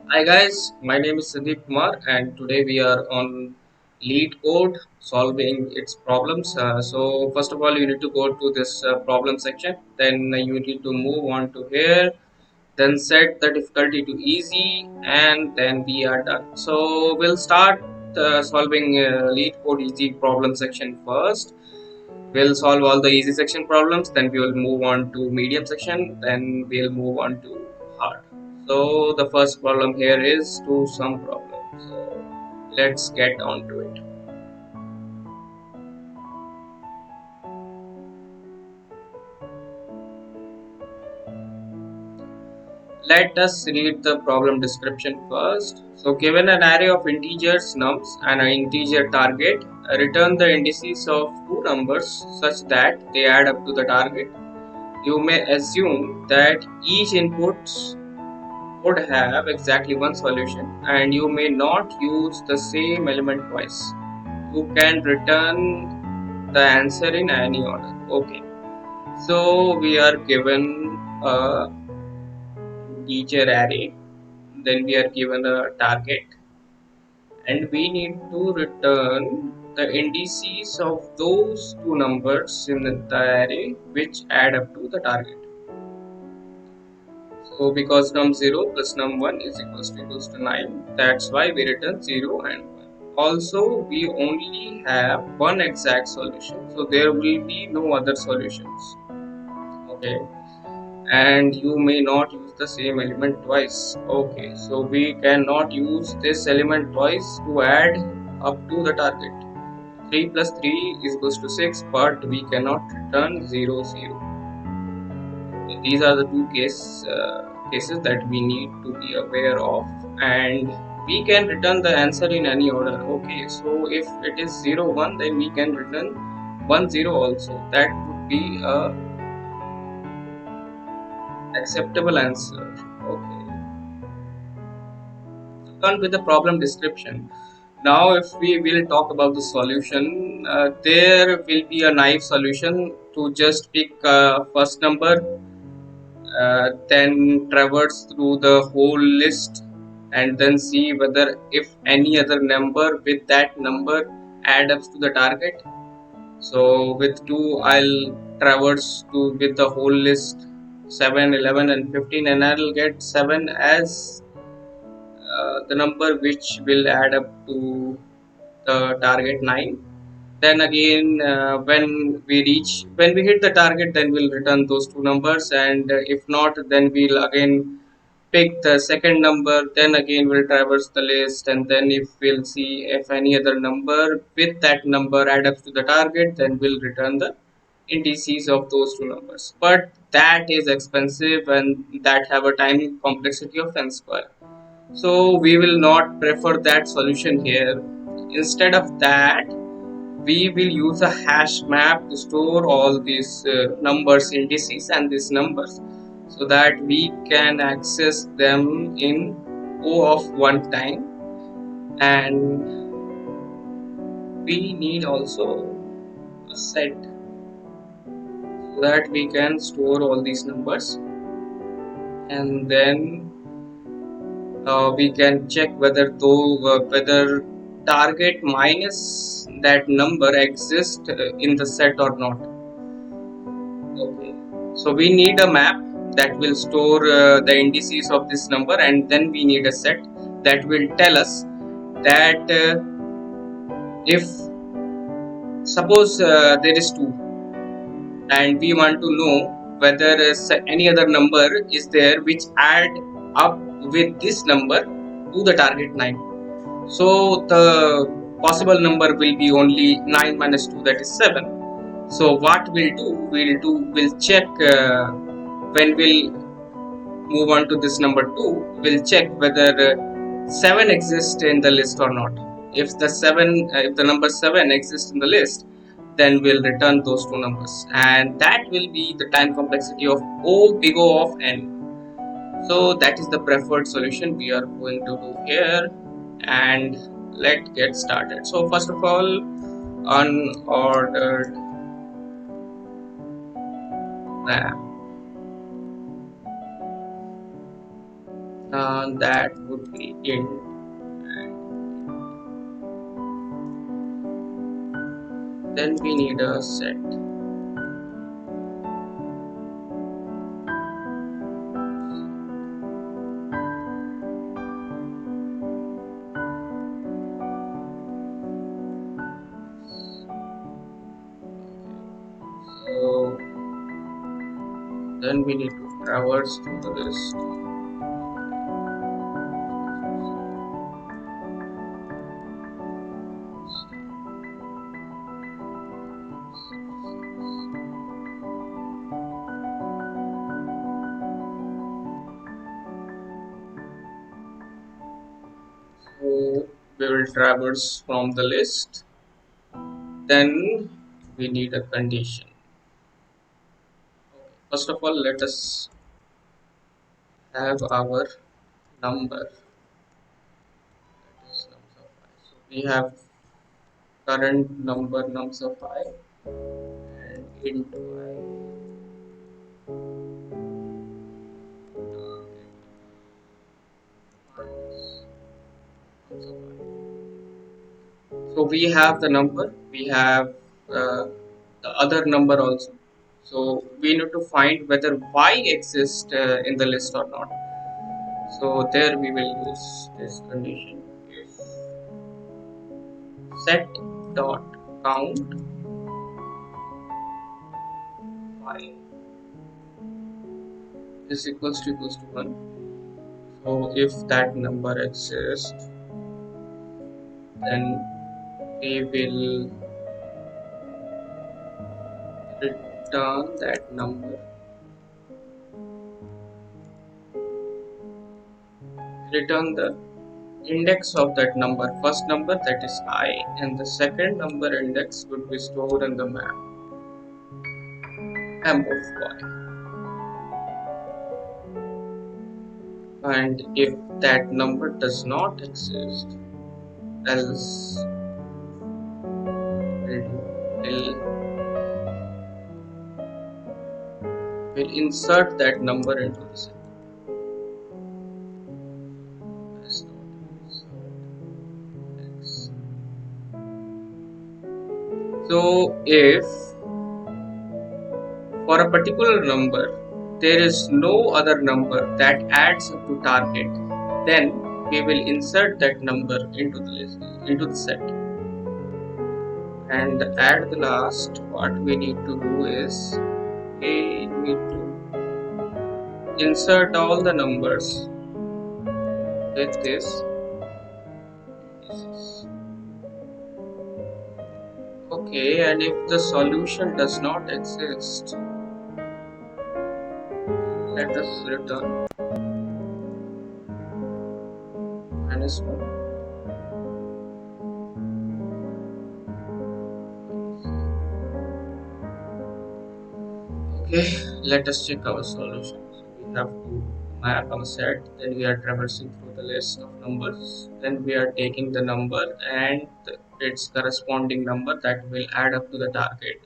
Hi guys, my name is Sandeep Kumar and today we are on Leetcode solving its problems. So first of all you need to go to this problem section, then you need to move on to here, then set the difficulty to easy and then we are done. So we'll start solving Leetcode easy problem section first. We'll solve all the easy section problems, then we will move on to medium section, then we'll move on to hard. So the first problem here is to sum problem. So let's get on to it. Let us read the problem description first. So given an array of integers nums and an integer target, return the indices of two numbers such that they add up to the target. You may assume that each input would have exactly one solution and you may not use the same element twice. You can return the answer in any order. Okay, so we are given a integer array, then we are given a target and we need to return the indices of those two numbers in the array which add up to the target. So because num0 plus num1 is equals to 9, that's why we return 0 and 1. Also, we only have one exact solution, so there will be no other solutions. Okay, and you may not use the same element twice. Okay, so we cannot use this element twice to add up to the target. 3 plus 3 is equals to 6, but we cannot return 0 0. These are the cases that we need to be aware of, and we can return the answer in any order. Okay, so if it is 0 1, then we can return 1 0 also. That would be a acceptable answer. Okay, on with the problem description. Now if we will talk about the solution, there will be a naive solution to just pick first number, then traverse through the whole list and then see whether if any other number with that number add up to the target. So with 2 I'll traverse to with the whole list 7, 11 and 15 and I'll get 7 as the number which will add up to the target 9. Then again, when we hit the target, then we'll return those two numbers, and if not, then we'll again pick the second number. Then again we'll traverse the list, and then if we'll see if any other number with that number add up to the target, then we'll return the indices of those two numbers. But that is expensive and that have a time complexity of n square, so we will not prefer that solution here. Instead of that, we will use a hash map to store all these numbers, indices and these numbers, so that we can access them in O of one time. And we need also a set so that we can store all these numbers, and then we can check whether target minus that number exists in the set or not. Okay, so we need a map that will store the indices of this number, and then we need a set that will tell us that if suppose there is 2 and we want to know whether any other number is there which add up with this number to the target 9. So the possible number will be only 9 minus 2, that is 7. So what we'll check when we'll move on to this number 2, we'll check whether 7 exists in the list or not. If the number 7 exists in the list, then we'll return those two numbers, and that will be the time complexity of O big O of n. So that is the preferred solution we are going to do here, and let's get started. So first of all, unordered map. That would be int. Then we need a set. So then we need to traverse through the list. So we will traverse from the list. Then we need a condition. First of all, let us have our number. That is nums of I. So we have current number nums of I and int I. Nums of I. So we have the number, we have the other number also. So we need to find whether y exists in the list or not. So there we will use this condition. If set dot count y is equals to 1. So if that number exists, then we will return that number, return the index of that number, first number, that is I, and the second number index would be stored in the map m of y. And if that number does not exist, else we'll, we'll insert that number into the set. So if for a particular number there is no other number that adds up to target, then we will insert that number into the list, into the set. And at the last, what we need to do is we need to insert all the numbers with this. Okay, and if the solution does not exist, let us return -1. Okay, let us check our solution. So we have to map our set, then we are traversing through the list of numbers, then we are taking the number and its corresponding number that will add up to the target,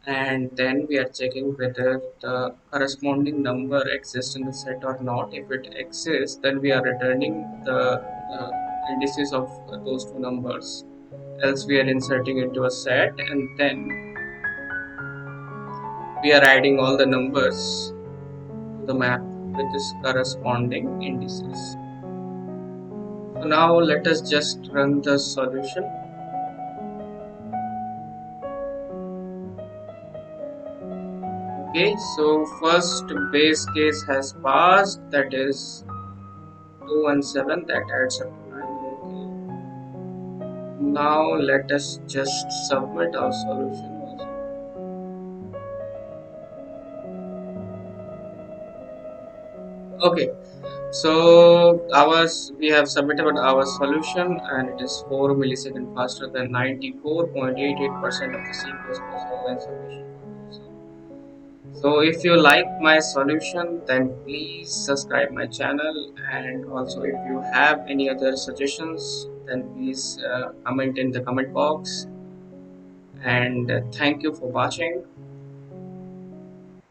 and then we are checking whether the corresponding number exists in the set or not. If it exists, then we are returning the indices of those two numbers, else we are inserting into a set, and then we are adding all the numbers to the map with its corresponding indices. So now let us just run the solution. Okay, so first base case has passed, that is 2 and 7, that adds up to 9. Okay. Now let us just submit our solution also. Okay, so we have submitted our solution and it is 4 milliseconds faster than 94.88% of the C++ online submission. So if you like my solution, then please subscribe my channel, and also if you have any other suggestions, then please comment in the comment box. And thank you for watching.